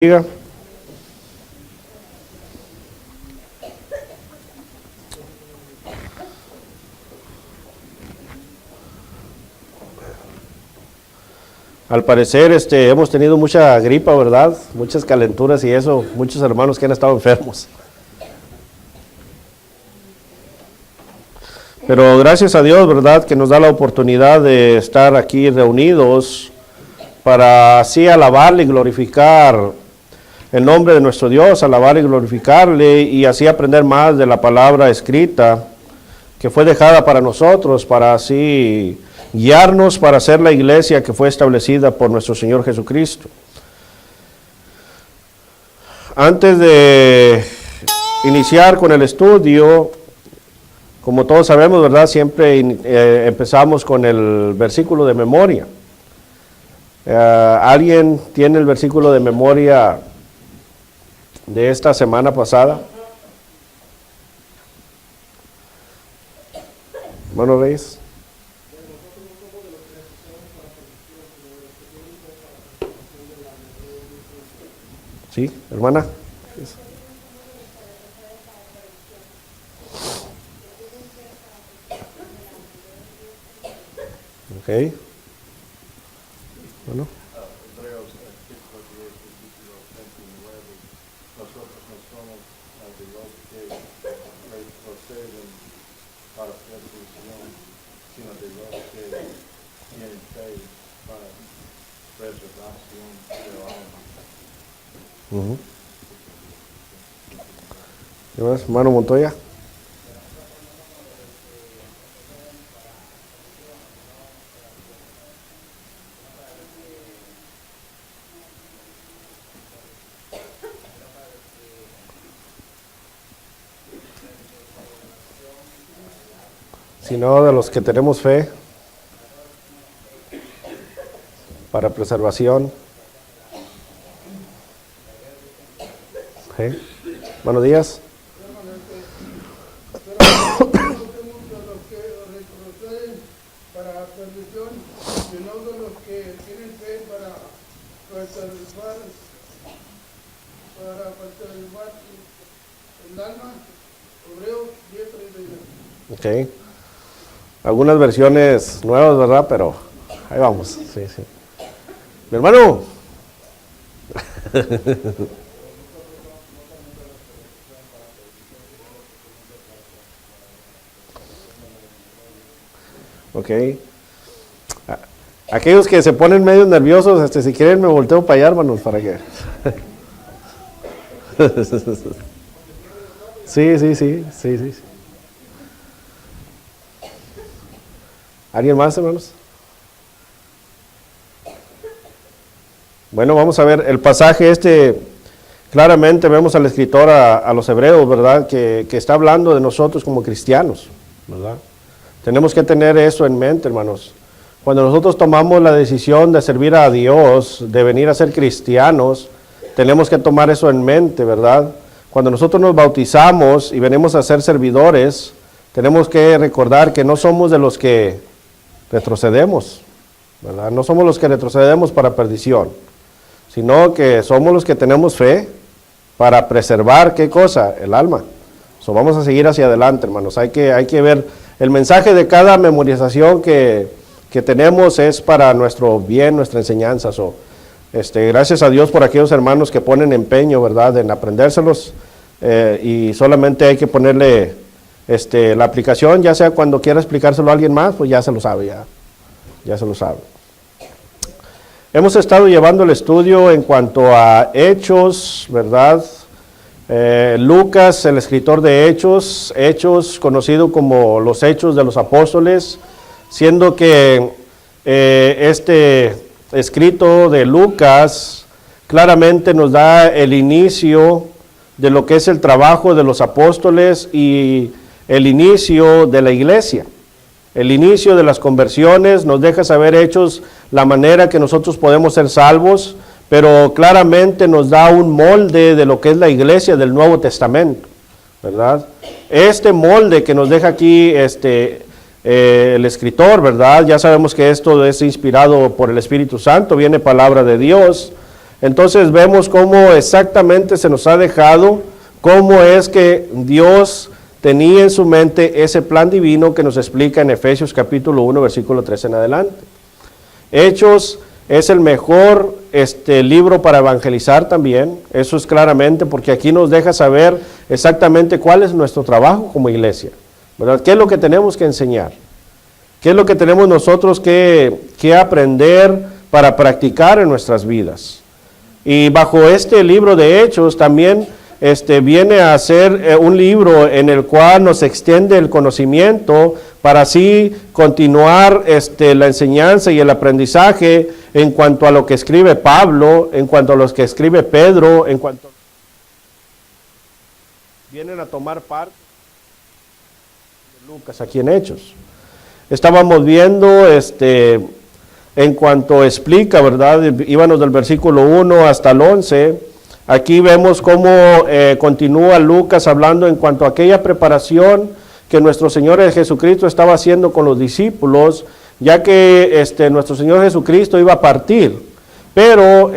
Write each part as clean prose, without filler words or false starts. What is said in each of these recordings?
Diga. Al parecer hemos tenido mucha gripa, ¿verdad? Muchas calenturas y eso, muchos hermanos que han estado enfermos. Pero gracias a Dios, ¿verdad? Que nos da la oportunidad de estar aquí reunidos para así alabarle y glorificar el nombre de nuestro Dios, alabar y glorificarle y así aprender más de la palabra escrita que fue dejada para nosotros, para así guiarnos para ser la iglesia que fue establecida por nuestro Señor Jesucristo. Antes de iniciar con el estudio, como todos sabemos, ¿verdad? Siempre empezamos con el versículo de memoria. ¿Alguien tiene el versículo de memoria de esta semana pasada? Hermano Reyes. Sí, hermana. Ok. Bueno. ¿Qué más, hermano Montoya? Sino de los que tenemos fe para preservación. ¿Sí? Buenos días. Ok. Algunas versiones nuevas, ¿verdad? Pero ahí vamos. Sí, sí. Mi hermano. Ok. Aquellos que se ponen medio nerviosos, si quieren me volteo para allá, hermanos, para que. Sí. ¿Alguien más, hermanos? Bueno, vamos a ver el pasaje claramente vemos al escritor a los hebreos, ¿verdad? Que está hablando de nosotros como cristianos, ¿verdad? Tenemos que tener eso en mente, hermanos. Cuando nosotros tomamos la decisión de servir a Dios, de venir a ser cristianos, tenemos que tomar eso en mente, ¿verdad? Cuando nosotros nos bautizamos y venimos a ser servidores, tenemos que recordar que no somos de los que retrocedemos, ¿verdad? No somos los que retrocedemos para perdición, sino que somos los que tenemos fe para preservar, ¿qué cosa? El alma. Vamos a seguir hacia adelante, hermanos. Hay que ver, el mensaje de cada memorización que tenemos es para nuestro bien, nuestra enseñanza. Gracias a Dios por aquellos hermanos que ponen empeño, ¿verdad?, en aprendérselos, y solamente hay que ponerle la aplicación, ya sea cuando quiera explicárselo a alguien más, pues ya se lo sabe, ya se lo sabe. Hemos estado llevando el estudio en cuanto a Hechos, ¿verdad? Lucas, el escritor de Hechos conocido como los Hechos de los Apóstoles, siendo que este escrito de Lucas claramente nos da el inicio de lo que es el trabajo de los apóstoles y el inicio de la iglesia, el inicio de las conversiones. Nos deja saber Hechos la manera que nosotros podemos ser salvos, pero claramente nos da un molde de lo que es la iglesia del Nuevo Testamento, ¿verdad? Este molde que nos deja aquí el escritor, ¿verdad? Ya sabemos que esto es inspirado por el Espíritu Santo, viene palabra de Dios, Entonces vemos cómo exactamente se nos ha dejado, cómo es que Dios tenía en su mente ese plan divino que nos explica en Efesios capítulo 1, versículo 3 en adelante. Hechos es el mejor libro para evangelizar también, eso es claramente, porque aquí nos deja saber exactamente cuál es nuestro trabajo como iglesia, ¿verdad? ¿Qué es lo que tenemos que enseñar? ¿Qué es lo que tenemos nosotros que aprender para practicar en nuestras vidas? Y bajo este libro de Hechos también viene a ser un libro en el cual nos extiende el conocimiento para así continuar la enseñanza y el aprendizaje en cuanto a lo que escribe Pablo, en cuanto a lo que escribe Pedro, en cuanto vienen a tomar parte de Lucas aquí en Hechos. Estábamos viendo en cuanto explica, ¿verdad? Íbamos del versículo 1 hasta el 11. Aquí vemos cómo continúa Lucas hablando en cuanto a aquella preparación que nuestro Señor Jesucristo estaba haciendo con los discípulos, ya que nuestro Señor Jesucristo iba a partir, pero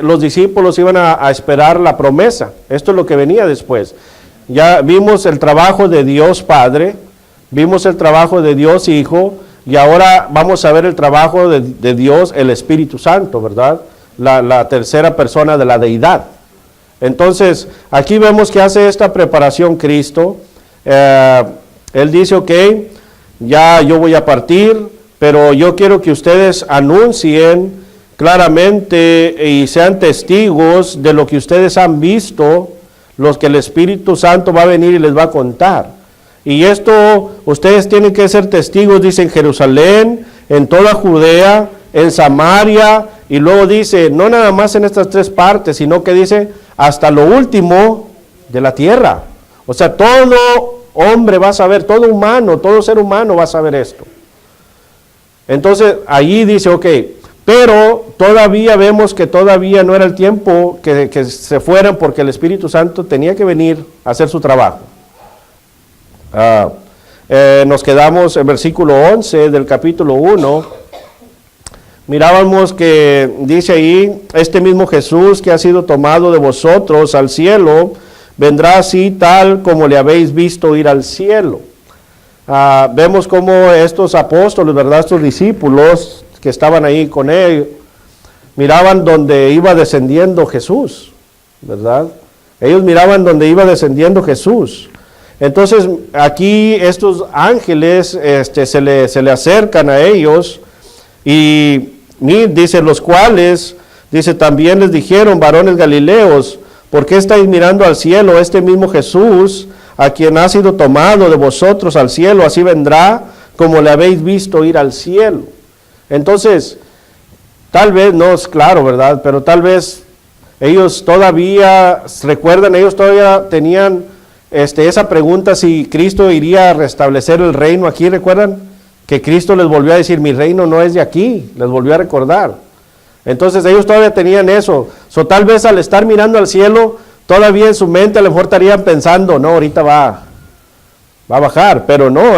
los discípulos iban a esperar la promesa. Esto es lo que venía después. Ya vimos el trabajo de Dios Padre, vimos el trabajo de Dios Hijo, y ahora vamos a ver el trabajo de Dios, el Espíritu Santo, ¿verdad? La tercera persona de la deidad. Entonces, aquí vemos que hace esta preparación Cristo. Él dice, ok, ya yo voy a partir, pero yo quiero que ustedes anuncien claramente y sean testigos de lo que ustedes han visto, los que el Espíritu Santo va a venir y les va a contar. Y esto, ustedes tienen que ser testigos, dice, en Jerusalén, en toda Judea, en Samaria, y luego dice, no nada más en estas tres partes, sino que dice, hasta lo último de la tierra. O sea, todo hombre va a saber, todo humano, todo ser humano va a saber esto. Entonces, allí dice, ok, pero todavía vemos que todavía no era el tiempo que se fueran, porque el Espíritu Santo tenía que venir a hacer su trabajo. Nos quedamos en versículo 11 del capítulo 1. Mirábamos que dice ahí, este mismo Jesús que ha sido tomado de vosotros al cielo, vendrá así tal como le habéis visto ir al cielo. Vemos como estos apóstoles, ¿verdad? Estos discípulos que estaban ahí con él, miraban donde iba descendiendo Jesús, ¿verdad? Ellos miraban donde iba descendiendo Jesús. Entonces, aquí estos ángeles se le acercan a ellos y dice, los cuales, dice, también les dijeron, varones galileos, ¿por qué estáis mirando al cielo? Este mismo Jesús, a quien ha sido tomado de vosotros al cielo, así vendrá como le habéis visto ir al cielo. Entonces, tal vez, no es claro, ¿verdad? Pero tal vez ellos todavía, recuerdan, ellos todavía tenían esa pregunta si Cristo iría a restablecer el reino aquí, ¿recuerdan? Que Cristo les volvió a decir, mi reino no es de aquí, les volvió a recordar. Entonces ellos todavía tenían eso. Tal vez al estar mirando al cielo, todavía en su mente a lo mejor estarían pensando, no, ahorita va a bajar, pero no,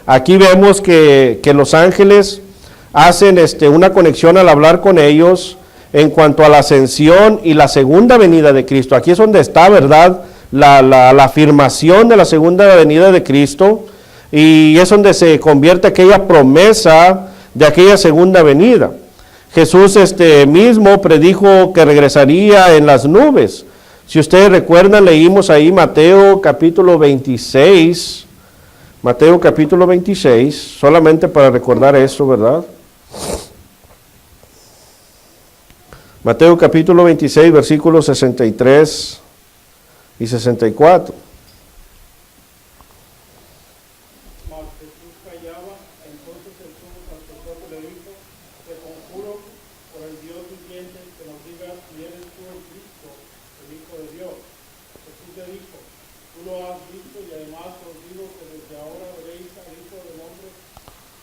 aquí vemos que los ángeles hacen una conexión al hablar con ellos en cuanto a la ascensión y la segunda venida de Cristo. Aquí es donde está, ¿verdad?, la afirmación de la segunda venida de Cristo, y es donde se convierte aquella promesa de aquella segunda venida. Jesús mismo predijo que regresaría en las nubes. Si ustedes recuerdan, leímos ahí Mateo capítulo 26, Mateo capítulo 26, solamente para recordar eso, ¿verdad? Mateo capítulo 26, versículos 63 y 64. Mas Jesús callaba, entonces el sumo sacerdote le dijo, te conjuro por el Dios viviente que nos digas si eres tú el Cristo, el Hijo de Dios. Jesús le dijo, tú lo has visto y además os digo que desde ahora veréis al Hijo del Hombre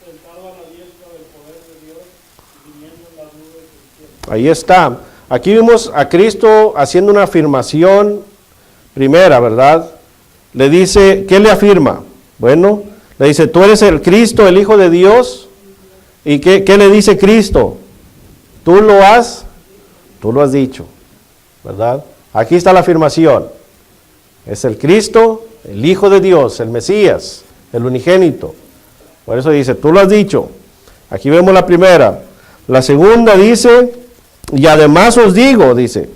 sentado a la diestra del poder de Dios y viniendo en las nubes del cielo. Ahí está. Aquí vimos a Cristo haciendo una afirmación primera, ¿verdad? Le dice, ¿qué le afirma? Bueno, le dice, tú eres el Cristo, el Hijo de Dios. ¿Y qué le dice Cristo? Tú lo has Tú lo has dicho, ¿verdad? Aquí está la afirmación. Es el Cristo, el Hijo de Dios, el Mesías, el unigénito. Por eso dice, tú lo has dicho. Aquí vemos la primera. La segunda dice, y además os digo, dice,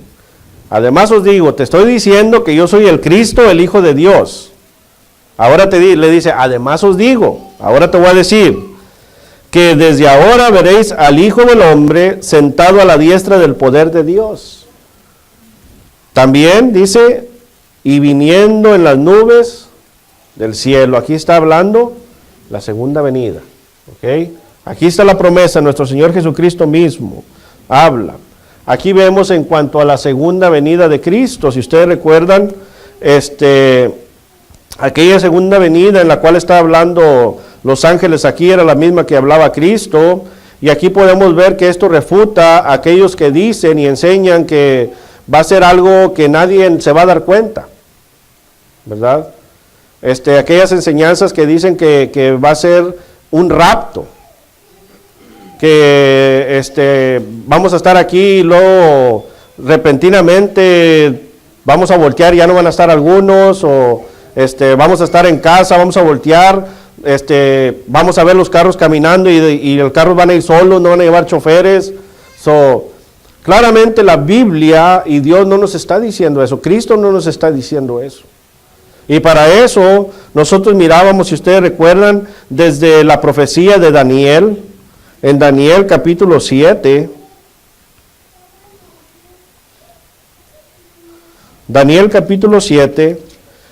además os digo, te estoy diciendo que yo soy el Cristo, el Hijo de Dios. Ahora le dice, además os digo, ahora te voy a decir, que desde ahora veréis al Hijo del Hombre sentado a la diestra del poder de Dios. También dice, y viniendo en las nubes del cielo. Aquí está hablando la segunda venida. ¿Ok? Aquí está la promesa, nuestro Señor Jesucristo mismo habla. Aquí vemos en cuanto a la segunda venida de Cristo, si ustedes recuerdan, aquella segunda venida en la cual está hablando los ángeles, aquí era la misma que hablaba Cristo, y aquí podemos ver que esto refuta a aquellos que dicen y enseñan que va a ser algo que nadie se va a dar cuenta, ¿verdad? Aquellas enseñanzas que dicen que va a ser un rapto, que vamos a estar aquí y luego repentinamente vamos a voltear y ya no van a estar algunos, o vamos a estar en casa, vamos a voltear, vamos a ver los carros caminando y los carros van a ir solos, no van a llevar choferes. Claramente la Biblia y Dios no nos está diciendo eso, Cristo no nos está diciendo eso. Y para eso nosotros mirábamos, si ustedes recuerdan, desde la profecía de Daniel, en Daniel capítulo 7, Daniel capítulo 7,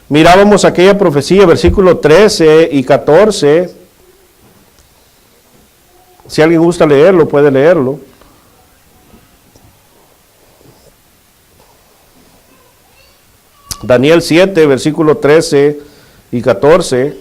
mirábamos aquella profecía, versículos 13 y 14. Si alguien gusta leerlo, puede leerlo. Daniel 7, versículos 13 y 14.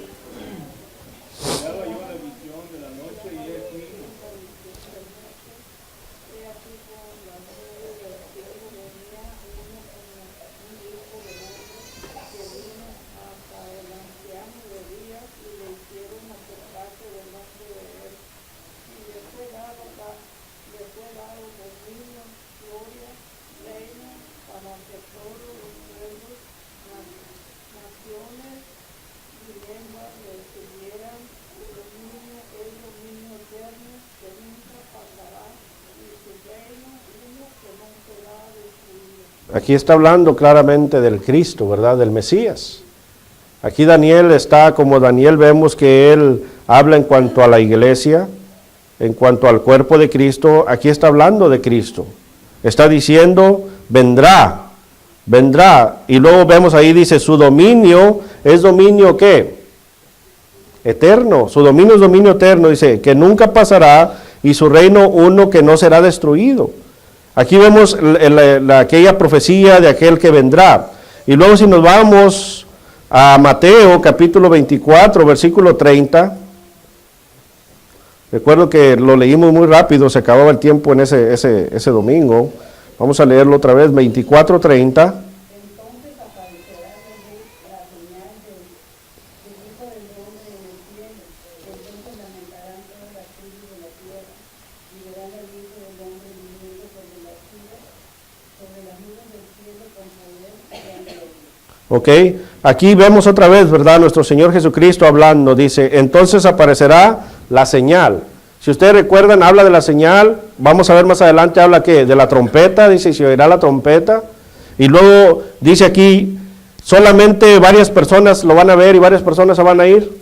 Aquí está hablando claramente del Cristo, ¿verdad? Del Mesías. Aquí Daniel está, como Daniel vemos que él habla en cuanto a la iglesia, en cuanto al cuerpo de Cristo. Aquí está hablando de Cristo. Está diciendo, vendrá. Y luego vemos ahí, dice, su dominio es dominio ¿qué? Eterno. Su dominio es dominio eterno. Dice, que nunca pasará, y su reino uno que no será destruido. Aquí vemos aquella profecía de aquel que vendrá. Y luego si nos vamos a Mateo capítulo 24, versículo 30. Recuerdo que lo leímos muy rápido, se acababa el tiempo en ese domingo. Vamos a leerlo otra vez, 24, 30. Ok, aquí vemos otra vez, ¿verdad? Nuestro Señor Jesucristo hablando, dice, entonces aparecerá la señal. Si ustedes recuerdan, habla de la señal, vamos a ver más adelante, habla ¿qué? De la trompeta, dice, se oirá la trompeta, y luego dice aquí, solamente varias personas lo van a ver y varias personas se van a ir.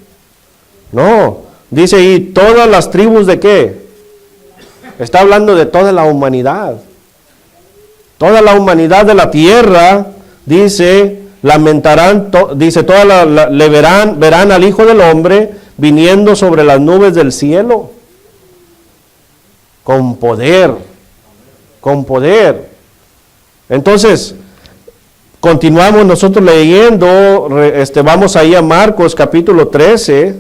No, dice ahí, todas las tribus de ¿qué? Está hablando de toda la humanidad. Toda la humanidad de la tierra, dice, lamentarán, dice, le verán al Hijo del Hombre viniendo sobre las nubes del cielo, con poder. Entonces, continuamos nosotros leyendo, vamos ahí a Marcos capítulo 13,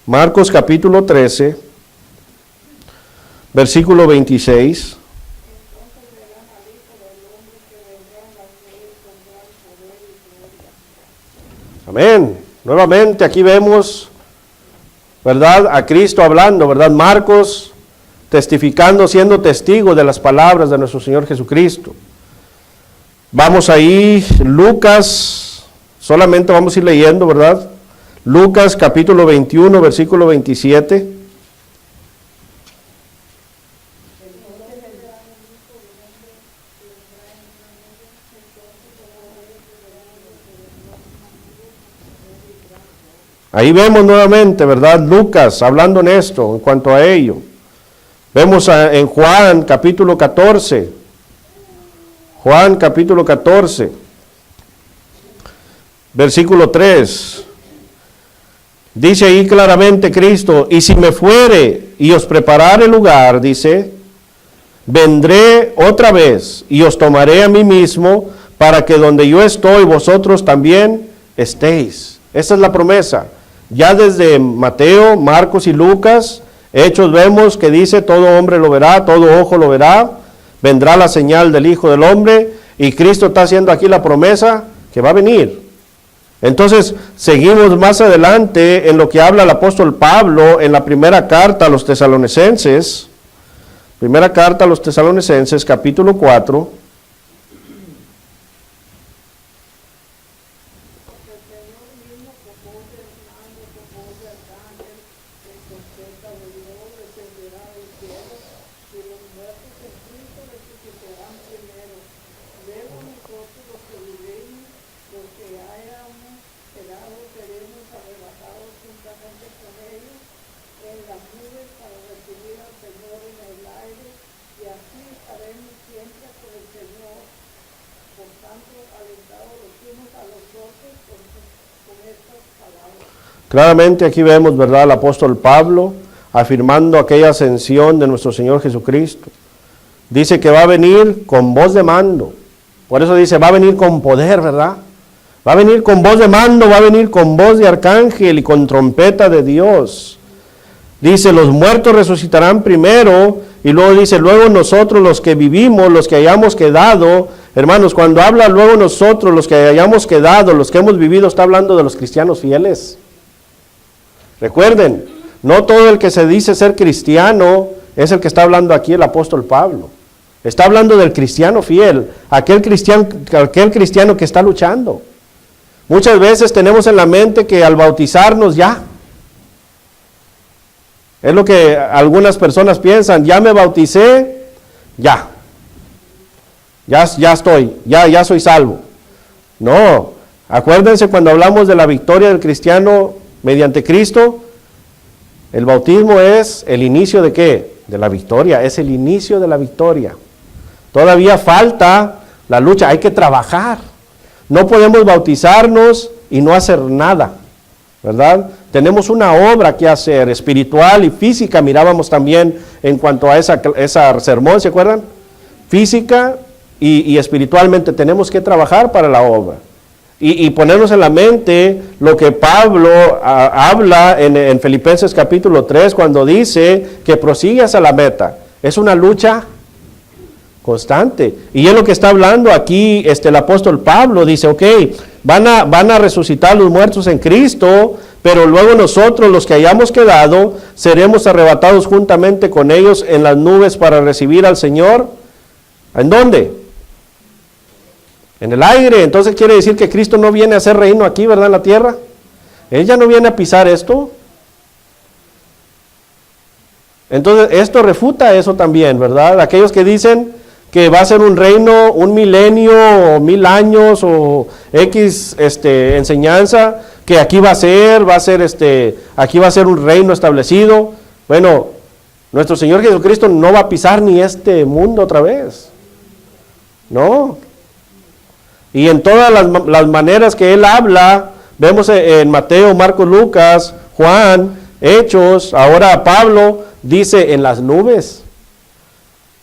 Marcos capítulo 13, versículo 26. Amén. Nuevamente aquí vemos ¿verdad? A Cristo hablando, ¿verdad? Marcos testificando, siendo testigo de las palabras de nuestro Señor Jesucristo. Vamos ahí, Lucas, solamente vamos a ir leyendo, ¿verdad? Lucas capítulo 21, versículo 27. Ahí vemos nuevamente, ¿verdad? Lucas hablando en esto, en cuanto a ello. Vemos en Juan capítulo 14. Juan capítulo 14, versículo 3. Dice ahí claramente Cristo, y si me fuere y os preparare lugar, dice, vendré otra vez y os tomaré a mí mismo, para que donde yo estoy, vosotros también estéis. Esa es la promesa. Ya desde Mateo, Marcos y Lucas, Hechos vemos que dice, todo hombre lo verá, todo ojo lo verá, vendrá la señal del Hijo del Hombre, y Cristo está haciendo aquí la promesa que va a venir. Entonces, seguimos más adelante en lo que habla el apóstol Pablo en la primera carta a los tesalonicenses, capítulo 4. Claramente aquí vemos, ¿verdad?, al apóstol Pablo afirmando aquella ascensión de nuestro Señor Jesucristo. Dice que va a venir con voz de mando. Por eso dice, va a venir con poder, ¿verdad? Va a venir con voz de mando, va a venir con voz de arcángel y con trompeta de Dios. Dice, los muertos resucitarán primero, y luego dice, luego nosotros los que vivimos, los que hayamos quedado. Hermanos, cuando habla luego nosotros, los que hayamos quedado, los que hemos vivido, está hablando de los cristianos fieles. Recuerden, no todo el que se dice ser cristiano es el que está hablando aquí el apóstol Pablo. Está hablando del cristiano fiel, aquel cristiano que está luchando. Muchas veces tenemos en la mente que al bautizarnos ya, es lo que algunas personas piensan, ya me bauticé, ya estoy, ya soy salvo. No, acuérdense cuando hablamos de la victoria del cristiano mediante Cristo, el bautismo es el inicio de ¿qué? De la victoria, es el inicio de la victoria. Todavía falta la lucha, hay que trabajar. No podemos bautizarnos y no hacer nada, ¿verdad? Tenemos una obra que hacer, espiritual y física, mirábamos también en cuanto a esa sermón, ¿se acuerdan? Física y espiritualmente tenemos que trabajar para la obra. Y ponernos en la mente lo que Pablo habla en Filipenses capítulo 3, cuando dice que prosigas a la meta. Es una lucha constante. Y es lo que está hablando aquí el apóstol Pablo. Dice, ok, van a resucitar los muertos en Cristo, pero luego nosotros, los que hayamos quedado, seremos arrebatados juntamente con ellos en las nubes para recibir al Señor. ¿En dónde? En el aire. Entonces quiere decir que Cristo no viene a hacer reino aquí, ¿verdad?, en la tierra. Él ya no viene a pisar esto. Entonces esto refuta eso también, ¿verdad? Aquellos que dicen que va a ser un reino, un milenio, o 1000 años, o X enseñanza, que aquí va a ser aquí va a ser un reino establecido. Bueno, nuestro Señor Jesucristo no va a pisar ni este mundo otra vez. No. Y en todas las maneras que Él habla, vemos en Mateo, Marcos, Lucas, Juan, Hechos, ahora Pablo, dice en las nubes.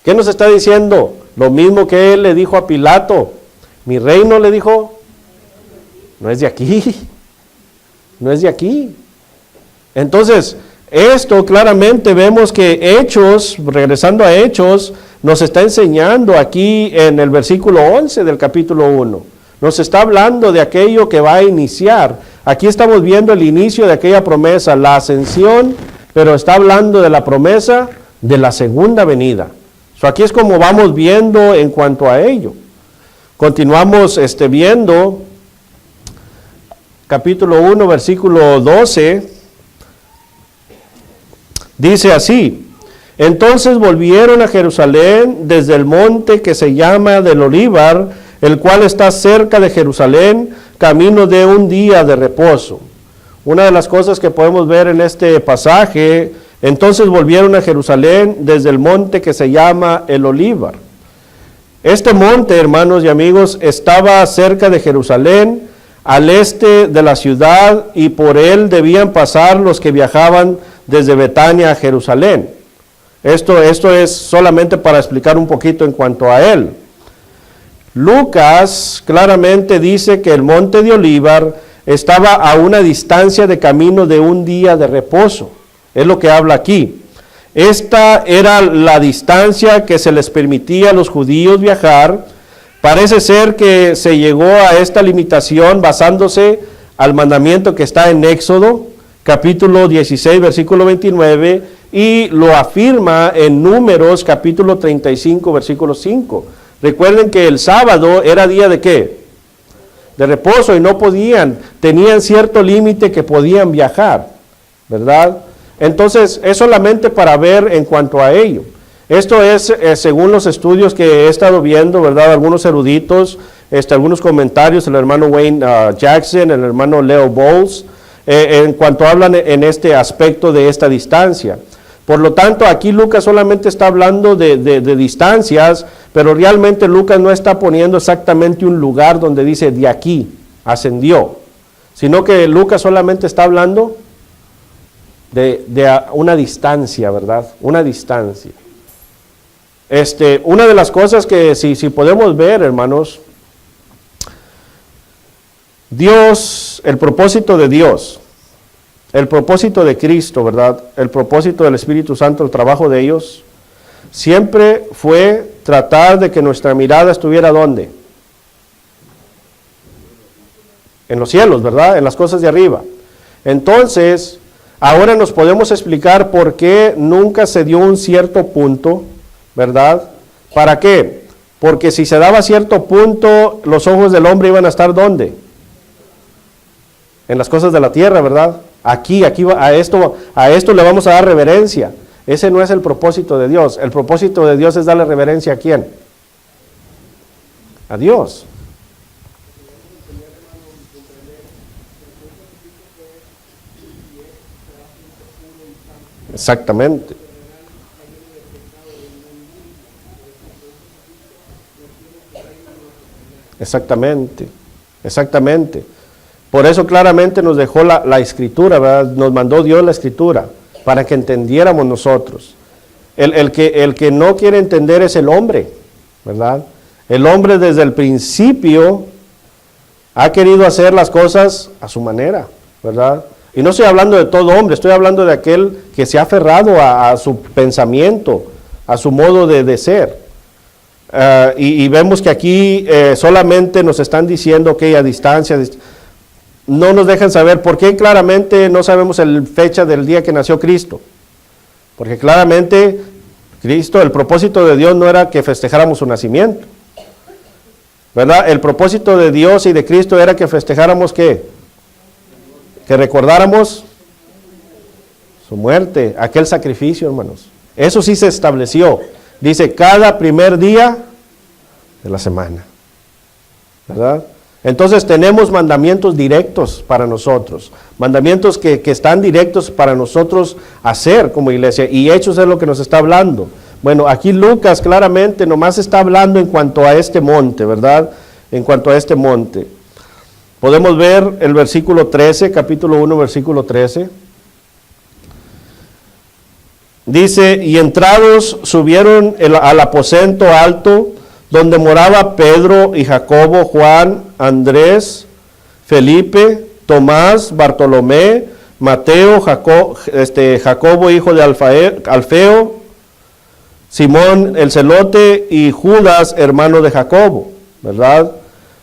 ¿Qué nos está diciendo? Lo mismo que Él le dijo a Pilato. Mi reino, le dijo, no es de aquí, no es de aquí. Entonces, esto claramente vemos que Hechos, regresando a Hechos, nos está enseñando aquí en el versículo 11 del capítulo 1. Nos está hablando de aquello que va a iniciar. Aquí estamos viendo el inicio de aquella promesa, la ascensión, pero está hablando de la promesa de la segunda venida. Aquí es como vamos viendo en cuanto a ello. Continuamos viendo capítulo 1, versículo 12. Dice así: entonces volvieron a Jerusalén desde el monte que se llama del Olivar, el cual está cerca de Jerusalén, camino de un día de reposo. Una de las cosas que podemos ver en este pasaje, entonces volvieron a Jerusalén desde el monte que se llama el Olivar. Este monte, hermanos y amigos, estaba cerca de Jerusalén, al este de la ciudad, y por él debían pasar los que viajaban desde Betania a Jerusalén. Esto es solamente para explicar un poquito en cuanto a él. Lucas claramente dice que el monte de Olivar estaba a una distancia de camino de un día de reposo. Es lo que habla aquí. Esta era la distancia que se les permitía a los judíos viajar. Parece ser que se llegó a esta limitación basándose al mandamiento que está en Éxodo, capítulo 16, versículo 29, y lo afirma en Números, capítulo 35, versículo 5. Recuerden que el sábado era día de ¿qué? De reposo, y no podían, tenían cierto límite que podían viajar, ¿verdad? Entonces, es solamente para ver en cuanto a ello. Esto es, según los estudios que he estado viendo, ¿verdad? Algunos eruditos, algunos comentarios, el hermano Wayne Jackson, el hermano Leo Bowles, en cuanto hablan en este aspecto de esta distancia. Por lo tanto, aquí Lucas solamente está hablando de distancias, pero realmente Lucas no está poniendo exactamente un lugar donde dice de aquí ascendió, sino que Lucas solamente está hablando de una distancia, ¿verdad? Una distancia. Una de las cosas que si podemos ver, hermanos, Dios, el propósito de Dios, el propósito de Cristo, ¿verdad? El propósito del Espíritu Santo, el trabajo de ellos, siempre fue tratar de que nuestra mirada estuviera ¿dónde? En los cielos, ¿verdad? En las cosas de arriba. Entonces, ahora nos podemos explicar por qué nunca se dio un cierto punto, ¿verdad? ¿Para qué? Porque si se daba cierto punto, los ojos del hombre iban a estar ¿dónde? En las cosas de la tierra, ¿verdad? Aquí a esto le vamos a dar reverencia. Ese no es el propósito de Dios. El propósito de Dios es darle reverencia ¿a quién? A Dios. Exactamente. Exactamente. Por eso claramente nos dejó la escritura, ¿verdad? Nos mandó Dios la escritura para que entendiéramos nosotros. El que no quiere entender es el hombre, ¿verdad? El hombre desde el principio ha querido hacer las cosas a su manera, ¿verdad? Y no estoy hablando de todo hombre, estoy hablando de aquel que se ha aferrado a su pensamiento, a su modo de ser. Y vemos que aquí solamente nos están diciendo que a distancia, no nos dejan saber por qué claramente no sabemos la fecha del día que nació Cristo. Porque claramente Cristo, el propósito de Dios no era que festejáramos su nacimiento, ¿verdad? El propósito de Dios y de Cristo era que festejáramos ¿qué? Que recordáramos su muerte, aquel sacrificio, hermanos. Eso sí se estableció. Dice, cada primer día de la semana, ¿verdad? Entonces tenemos mandamientos directos para nosotros, mandamientos que están directos para nosotros hacer como iglesia, y Hechos es lo que nos está hablando. Bueno, aquí Lucas claramente nomás está hablando en cuanto a este monte, ¿verdad? En cuanto a este monte. Podemos ver el versículo 13, capítulo 1, versículo 13. Dice, y entrados subieron al aposento alto, donde moraba Pedro y Jacobo, Juan, Andrés, Felipe, Tomás, Bartolomé, Mateo, Jacobo hijo de Alfeo, Simón el celote y Judas hermano de Jacobo, ¿verdad?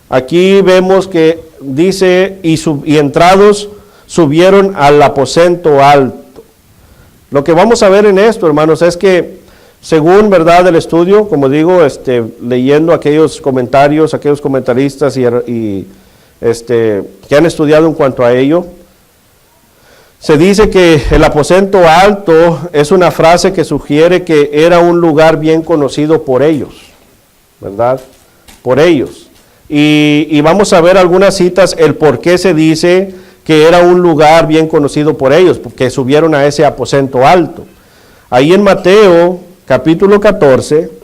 Aquí vemos que dice, y entrados subieron al aposento alto. Lo que vamos a ver en esto, hermanos, es que según verdad el estudio, como digo, leyendo aquellos comentarios, aquellos comentaristas que han estudiado en cuanto a ello, se dice que el aposento alto es una frase que sugiere que era un lugar bien conocido por ellos, ¿verdad? Por ellos. Y vamos a ver algunas citas, el por qué se dice que era un lugar bien conocido por ellos, porque subieron a ese aposento alto. Ahí en Mateo, capítulo 14,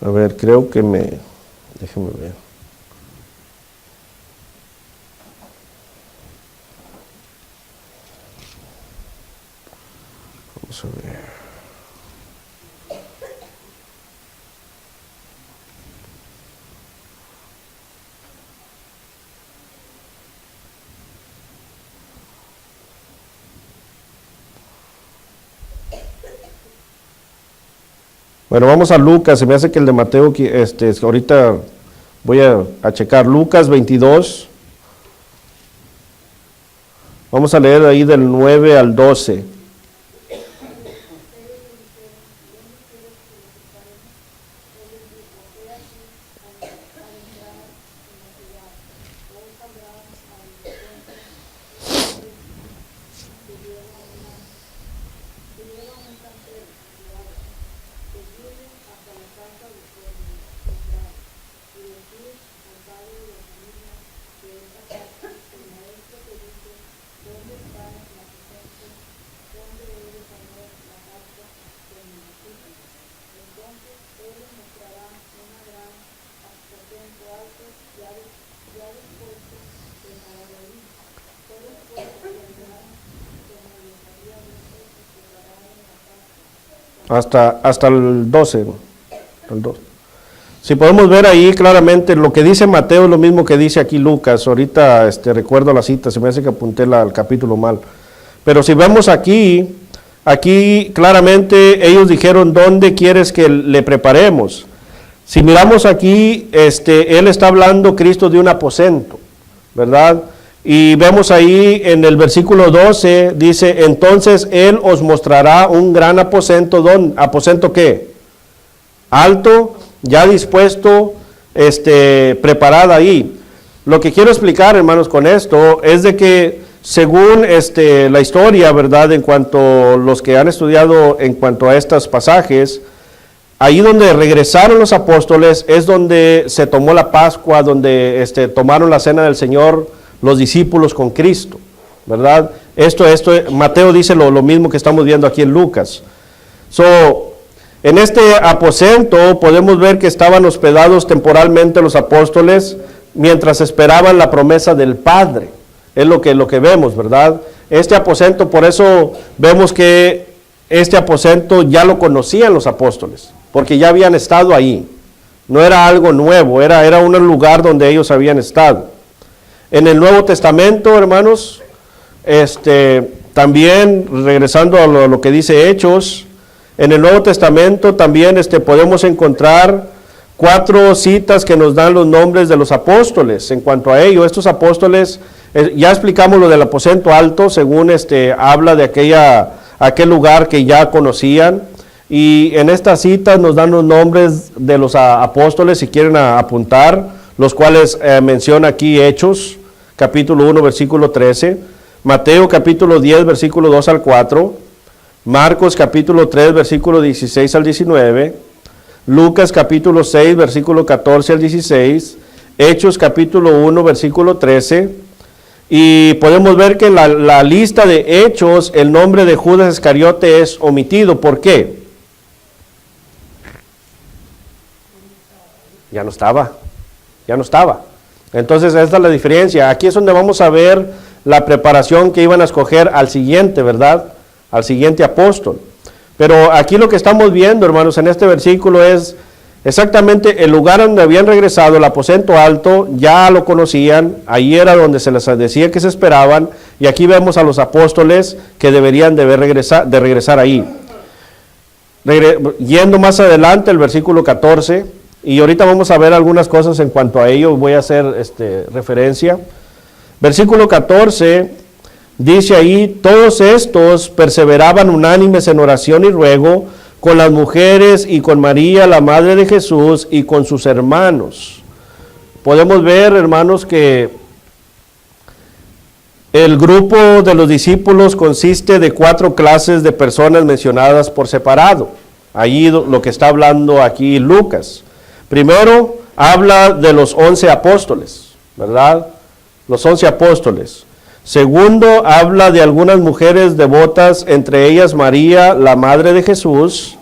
a ver, creo que déjeme ver. Vamos a ver. Bueno, vamos a Lucas, se me hace que el de Mateo, ahorita voy a checar, Lucas 22, vamos a leer ahí del 9 al 12. Hasta el 12. El 12. Si podemos ver ahí claramente, lo que dice Mateo es lo mismo que dice aquí Lucas. Ahorita recuerdo la cita, se me hace que apunté el capítulo mal. Pero si vemos aquí claramente ellos dijeron, ¿dónde quieres que le preparemos? Si miramos aquí, él está hablando, Cristo, de un aposento, ¿verdad? Y vemos ahí en el versículo 12, dice, entonces Él os mostrará un gran aposento. ¿Aposento qué? Alto, ya dispuesto, preparado ahí. Lo que quiero explicar, hermanos, con esto, es de que según la historia, ¿verdad? En cuanto a los que han estudiado en cuanto a estos pasajes, ahí donde regresaron los apóstoles es donde se tomó la Pascua, donde tomaron la cena del Señor, los discípulos con Cristo, ¿verdad? Mateo dice lo mismo que estamos viendo aquí en Lucas. En este aposento podemos ver que estaban hospedados temporalmente los apóstoles mientras esperaban la promesa del Padre. Es lo que vemos, ¿verdad? Este aposento, por eso vemos que este aposento ya lo conocían los apóstoles, porque ya habían estado ahí. No era algo nuevo, era un lugar donde ellos habían estado. En el Nuevo Testamento, hermanos, también regresando a lo que dice Hechos, en el Nuevo Testamento también podemos encontrar 4 citas que nos dan los nombres de los apóstoles. En cuanto a ello, estos apóstoles, ya explicamos lo del aposento alto, según habla de aquel lugar que ya conocían, y en estas citas nos dan los nombres de los apóstoles, si quieren apuntar, los cuales menciona aquí Hechos, capítulo 1, versículo 13, Mateo, capítulo 10, versículo 2 al 4, Marcos, capítulo 3, versículo 16 al 19, Lucas, capítulo 6, versículo 14 al 16, Hechos, capítulo 1, versículo 13, Y podemos ver que en la lista de hechos el nombre de Judas Iscariote es omitido. ¿Por qué? Ya no estaba. Entonces esta es la diferencia. Aquí es donde vamos a ver la preparación que iban a escoger al siguiente, ¿verdad? Al siguiente apóstol. Pero aquí lo que estamos viendo, hermanos, en este versículo es exactamente el lugar donde habían regresado, el aposento alto, ya lo conocían, ahí era donde se les decía que se esperaban, y aquí vemos a los apóstoles que deberían de regresar ahí. Yendo más adelante, el versículo 14, y ahorita vamos a ver algunas cosas en cuanto a ello, voy a hacer referencia. Versículo 14, dice ahí, todos estos perseveraban unánimes en oración y ruego, con las mujeres y con María, la madre de Jesús, y con sus hermanos. Podemos ver, hermanos, que el grupo de los discípulos consiste de 4 clases de personas mencionadas por separado. Allí lo que está hablando aquí Lucas. Primero, habla de los 11 apóstoles, ¿verdad? Los 11 apóstoles. Segundo, habla de algunas mujeres devotas, entre ellas María, la madre de Jesús.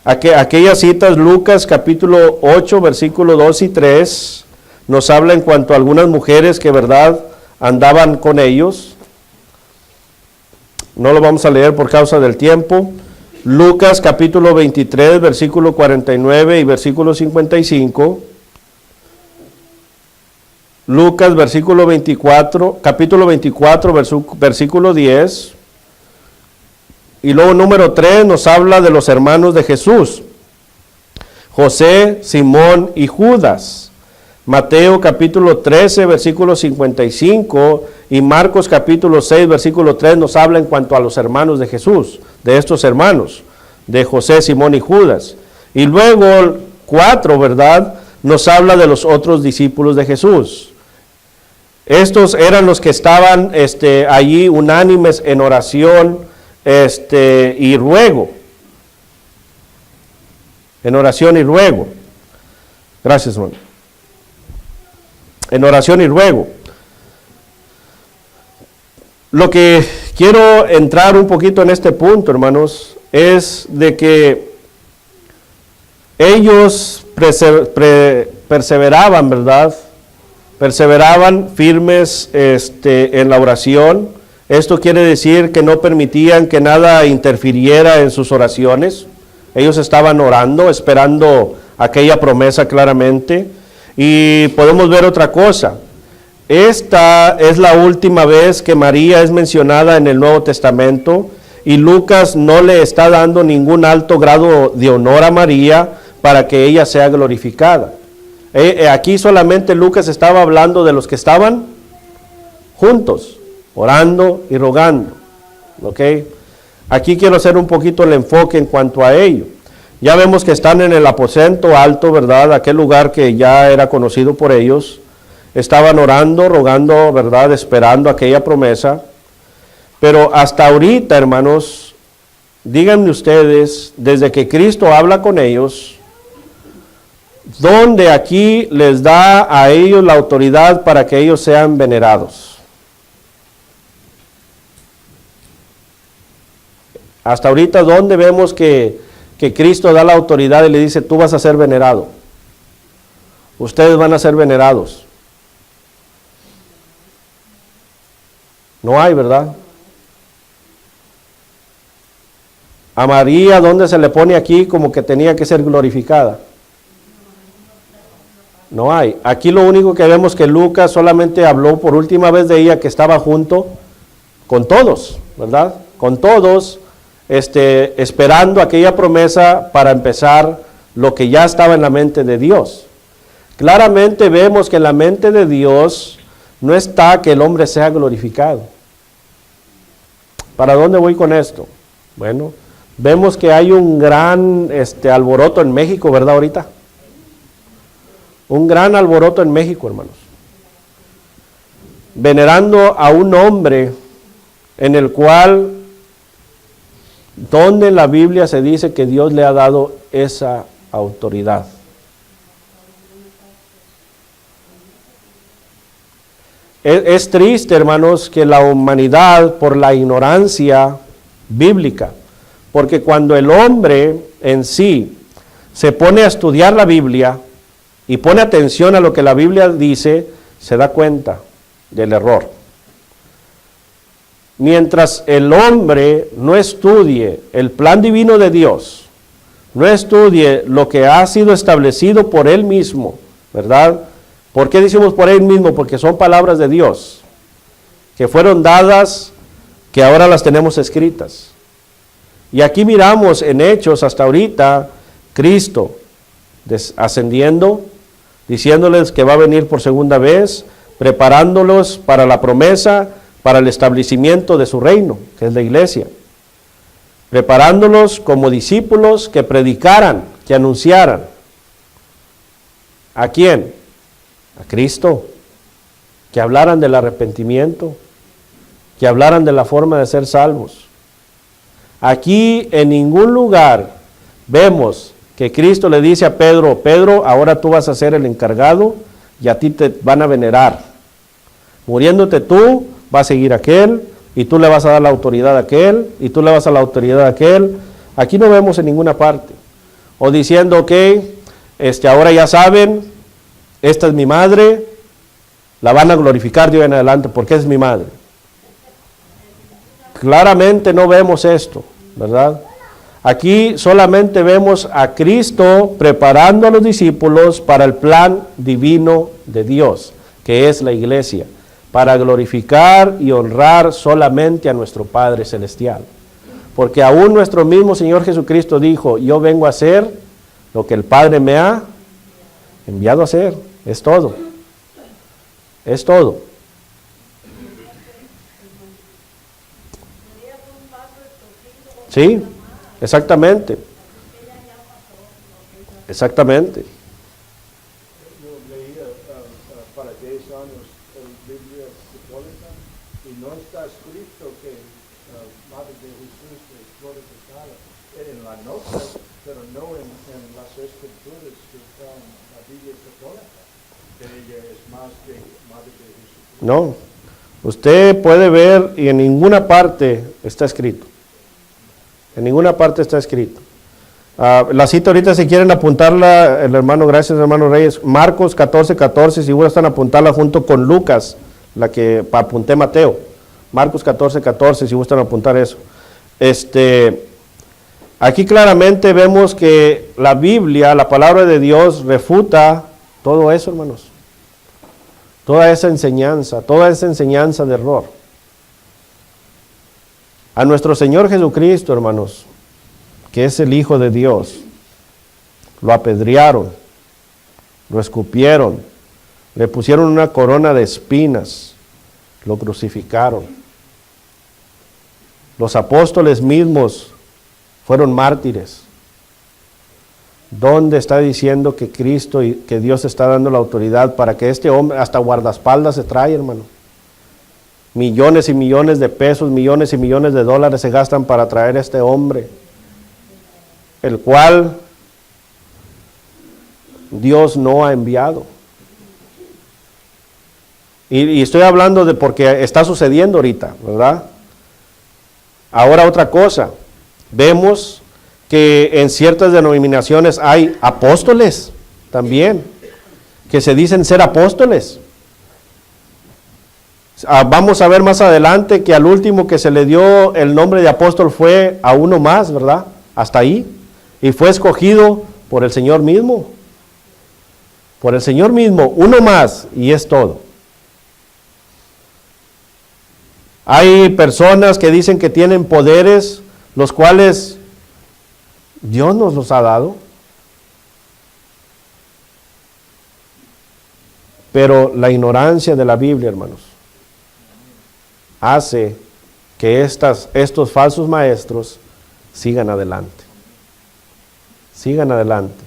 Aquellas citas, Lucas capítulo 8, versículo 2 y 3, nos habla en cuanto a algunas mujeres que, ¿verdad?, andaban con ellos. No lo vamos a leer por causa del tiempo. Lucas capítulo 23, versículo 49 y versículo 55. Lucas capítulo 24, versículo 10. Y luego número 3 nos habla de los hermanos de Jesús: José, Simón y Judas. Mateo capítulo 13, versículo 55, y Marcos capítulo 6, versículo 3 nos habla en cuanto a los hermanos de Jesús, de estos hermanos, de José, Simón y Judas. Y luego 4, ¿verdad?, nos habla de los otros discípulos de Jesús. Estos eran los que estaban allí unánimes en oración y ruego. En oración y ruego. Gracias, hermano. En oración y ruego. Lo que quiero entrar un poquito en este punto, hermanos, es de que ellos perseveraban, ¿verdad? Perseveraban firmes en la oración. Esto quiere decir que no permitían que nada interfiriera en sus oraciones. Ellos estaban orando, esperando aquella promesa claramente. Y podemos ver otra cosa. Esta es la última vez que María es mencionada en el Nuevo Testamento, y Lucas no le está dando ningún alto grado de honor a María para que ella sea glorificada. Aquí solamente Lucas estaba hablando de los que estaban juntos, orando y rogando. ¿Ok? Aquí quiero hacer un poquito el enfoque en cuanto a ello. Ya vemos que están en el aposento alto, ¿verdad? Aquel lugar que ya era conocido por ellos. Estaban orando, rogando, ¿verdad?, esperando aquella promesa. Pero hasta ahorita, hermanos, díganme ustedes, desde que Cristo habla con ellos, ¿dónde aquí les da a ellos la autoridad para que ellos sean venerados? Hasta ahorita, ¿dónde vemos que Cristo da la autoridad y le dice, tú vas a ser venerado? Ustedes van a ser venerados. No hay, ¿verdad? A María, ¿dónde se le pone aquí como que tenía que ser glorificada? No hay. Aquí lo único que vemos que Lucas solamente habló por última vez de ella, que estaba junto con todos, ¿verdad? Con todos, esperando aquella promesa para empezar lo que ya estaba en la mente de Dios. Claramente vemos que en la mente de Dios no está que el hombre sea glorificado. ¿Para dónde voy con esto? Bueno, vemos que hay un gran alboroto en México, ¿verdad, ahorita? Un gran alboroto en México, hermanos. Venerando a un hombre en el cual, donde en la Biblia se dice que Dios le ha dado esa autoridad. Es triste, hermanos, que la humanidad, por la ignorancia bíblica, porque cuando el hombre en sí se pone a estudiar la Biblia y pone atención a lo que la Biblia dice, se da cuenta del error. Mientras el hombre no estudie el plan divino de Dios, no estudie lo que ha sido establecido por Él mismo, ¿verdad? ¿Por qué decimos por Él mismo? Porque son palabras de Dios, que fueron dadas, que ahora las tenemos escritas. Y aquí miramos en Hechos hasta ahorita, Cristo ascendiendo, diciéndoles que va a venir por segunda vez, preparándolos para la promesa, para el establecimiento de su reino, que es la iglesia. Preparándolos como discípulos que predicaran, que anunciaran. ¿A quién? A Cristo. Que hablaran del arrepentimiento, que hablaran de la forma de ser salvos. Aquí en ningún lugar vemos que Cristo le dice a Pedro, Pedro, ahora tú vas a ser el encargado y a ti te van a venerar. Muriéndote tú, va a seguir aquel, y tú le vas a dar la autoridad a aquel, y tú le vas a la autoridad a aquel. Aquí no vemos en ninguna parte. O diciendo, ok, ahora ya saben, esta es mi madre, la van a glorificar de hoy en adelante porque es mi madre. Claramente no vemos esto, ¿verdad? Aquí solamente vemos a Cristo preparando a los discípulos para el plan divino de Dios, que es la iglesia, para glorificar y honrar solamente a nuestro Padre Celestial. Porque aún nuestro mismo Señor Jesucristo dijo, yo vengo a hacer lo que el Padre me ha enviado a hacer. Es todo. Es todo. Sí, exactamente. Exactamente. Yo leí para 10 años en Biblia católica y no está escrito que Madre de Jesús es glorificada en la nota, pero no en las escrituras que están en la Biblia católica, que ella es más que Madre de Jesús. No, usted puede ver y en ninguna parte está escrito. En ninguna parte está escrito. La cita ahorita, si quieren apuntarla, el hermano, gracias hermano Reyes, Marcos 14:14, si gustan apuntarla junto con Lucas, la que apunté Mateo. Marcos 14:14, si gustan apuntar eso. Aquí claramente vemos que la Biblia, la palabra de Dios, refuta todo eso, hermanos. Toda esa enseñanza de error. A nuestro Señor Jesucristo, hermanos, que es el Hijo de Dios, lo apedrearon, lo escupieron, le pusieron una corona de espinas, lo crucificaron. Los apóstoles mismos fueron mártires. ¿Dónde está diciendo que Cristo y que Dios está dando la autoridad para que este hombre, hasta guardaespaldas se trae, hermano? Millones y millones de pesos, millones y millones de dólares se gastan para traer a este hombre, el cual Dios no ha enviado. Y estoy hablando de porque está sucediendo ahorita, ¿verdad? Ahora otra cosa, vemos que en ciertas denominaciones hay apóstoles también, que se dicen ser apóstoles. Vamos a ver más adelante que al último que se le dio el nombre de apóstol fue a uno más, ¿verdad? Hasta ahí. Y fue escogido por el Señor mismo. Por el Señor mismo, uno más, y es todo. Hay personas que dicen que tienen poderes, los cuales Dios nos los ha dado. Pero la ignorancia de la Biblia, hermanos, hace que estos falsos maestros sigan adelante. Sigan adelante.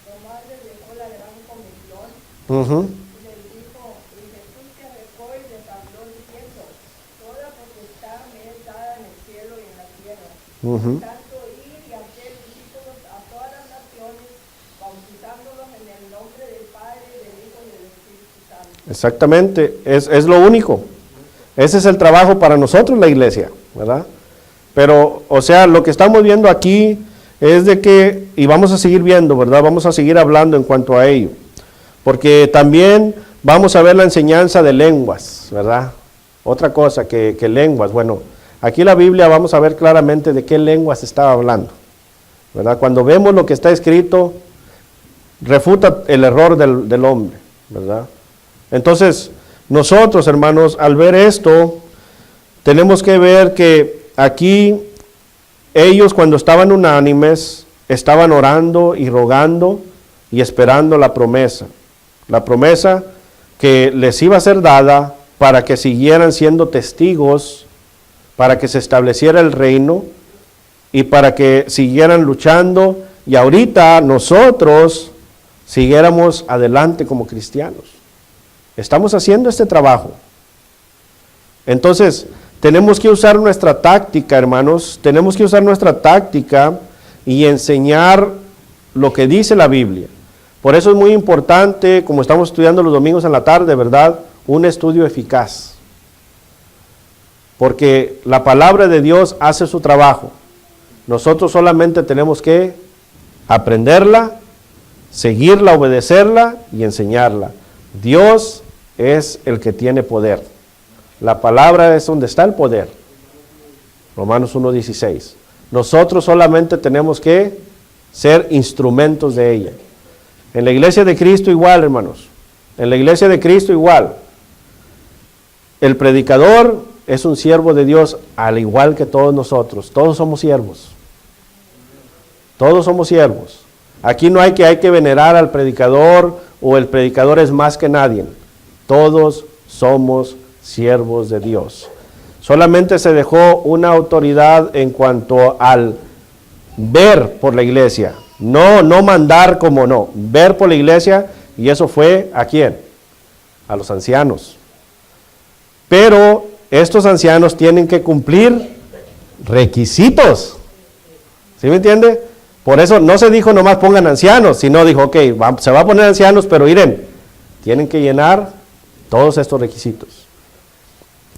Tomás le dejó la gran comisión Uh-huh. y les dijo, y Jesús se arrojó y les habló diciendo, toda potestad me es dada en el cielo y en la tierra. Uh-huh. Tanto ir y hacer discípulos a todas las naciones, bautizándolos en el nombre del Padre, del Hijo y del Espíritu Santo. Exactamente, es lo único. Ese es el trabajo para nosotros, la iglesia, ¿verdad? Pero, o sea, lo que estamos viendo aquí es de que, y vamos a seguir viendo, ¿verdad? Vamos a seguir hablando en cuanto a ello. Porque también vamos a ver la enseñanza de lenguas, ¿verdad? Otra cosa que lenguas. Bueno, aquí en la Biblia vamos a ver claramente de qué lenguas estaba hablando, ¿verdad? Cuando vemos lo que está escrito, refuta el error del hombre, ¿verdad? Entonces, nosotros, hermanos, al ver esto, tenemos que ver que aquí ellos, cuando estaban unánimes, estaban orando y rogando y esperando la promesa que les iba a ser dada para que siguieran siendo testigos, para que se estableciera el reino y para que siguieran luchando y ahorita nosotros siguiéramos adelante como cristianos. Estamos haciendo este trabajo. Entonces, tenemos que usar nuestra táctica, hermanos, tenemos que usar nuestra táctica y enseñar lo que dice la Biblia. Por eso es muy importante, como estamos estudiando los domingos en la tarde, ¿verdad? Un estudio eficaz. Porque la palabra de Dios hace su trabajo. Nosotros solamente tenemos que aprenderla, seguirla, obedecerla y enseñarla. Dios es el que tiene poder. La palabra es donde está el poder. Romanos 1:16. Nosotros solamente tenemos que ser instrumentos de ella. En la iglesia de Cristo igual, hermanos. En la iglesia de Cristo igual. El predicador es un siervo de Dios al igual que todos nosotros. Todos somos siervos. Todos somos siervos. Aquí no hay que venerar al predicador o el predicador es más que nadie. Todos somos siervos de Dios. Solamente se dejó una autoridad en cuanto al ver por la iglesia. No mandar como no. Ver por la iglesia, y eso fue ¿a quién? A los ancianos. Pero estos ancianos tienen que cumplir requisitos. ¿Sí me entiende? Por eso no se dijo nomás pongan ancianos, sino dijo, ok, se va a poner ancianos, pero miren, tienen que llenar todos estos requisitos.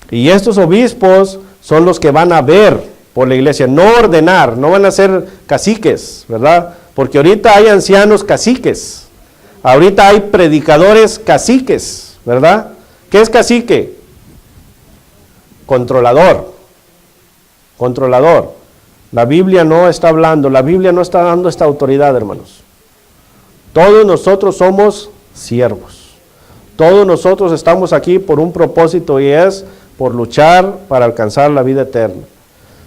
Y estos obispos son los que van a ver por la iglesia, no ordenar, no van a ser caciques, ¿verdad? Porque ahorita hay ancianos caciques, ahorita hay predicadores caciques, ¿verdad? ¿Qué es cacique? Controlador. La Biblia no está hablando, la Biblia no está dando esta autoridad, hermanos. Todos nosotros somos siervos. Todos nosotros estamos aquí por un propósito y es por luchar para alcanzar la vida eterna.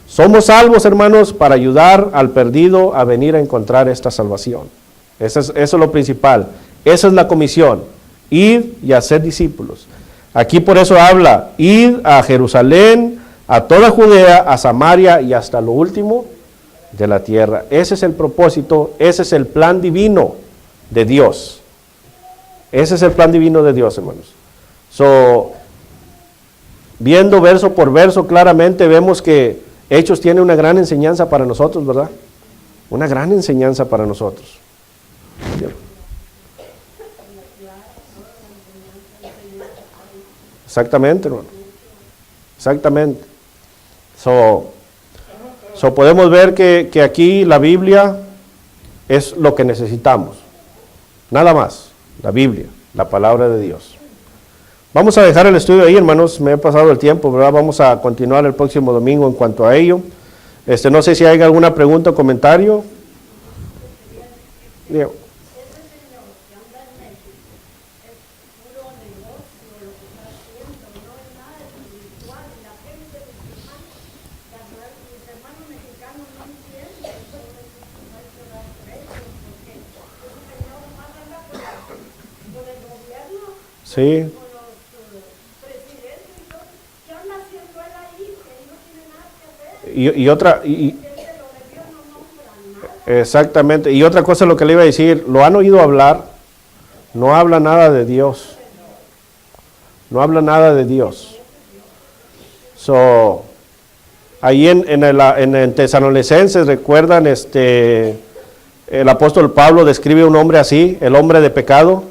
Somos salvos, hermanos, para ayudar al perdido a venir a encontrar esta salvación. Eso es lo principal. Esa es la comisión. Ir y hacer discípulos. Aquí por eso habla, ir a Jerusalén, a toda Judea, a Samaria y hasta lo último de la tierra. Ese es el propósito, ese es el plan divino de Dios. Ese es el plan divino de Dios, hermanos. Viendo verso por verso, claramente vemos que Hechos tiene una gran enseñanza para nosotros, ¿verdad? Una gran enseñanza para nosotros. Exactamente, hermano. Exactamente. Podemos ver que aquí la Biblia es lo que necesitamos. Nada más. La Biblia, la palabra de Dios. Vamos a dejar el estudio ahí, hermanos. Me he pasado el tiempo, ¿verdad? Vamos a continuar el próximo domingo en cuanto a ello. No sé si hay alguna pregunta o comentario. Diego. Sí. Exactamente. Y otra cosa lo que le iba a decir, lo han oído hablar, no habla nada de Dios. No habla nada de Dios. Ahí en Tesalonicenses, recuerdan, el apóstol Pablo describe un hombre así, el hombre de pecado.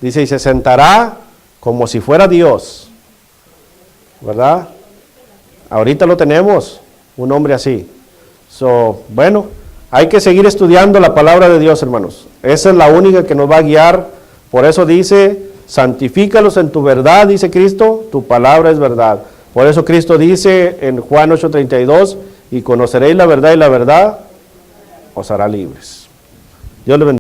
Dice, y se sentará como si fuera Dios, ¿verdad? Ahorita lo tenemos, un hombre así. Bueno, hay que seguir estudiando la palabra de Dios, hermanos. Esa es la única que nos va a guiar. Por eso dice, santifícalos en tu verdad, dice Cristo, tu palabra es verdad. Por eso Cristo dice en Juan 8:32, y conoceréis la verdad y la verdad os hará libres. Dios les bendiga.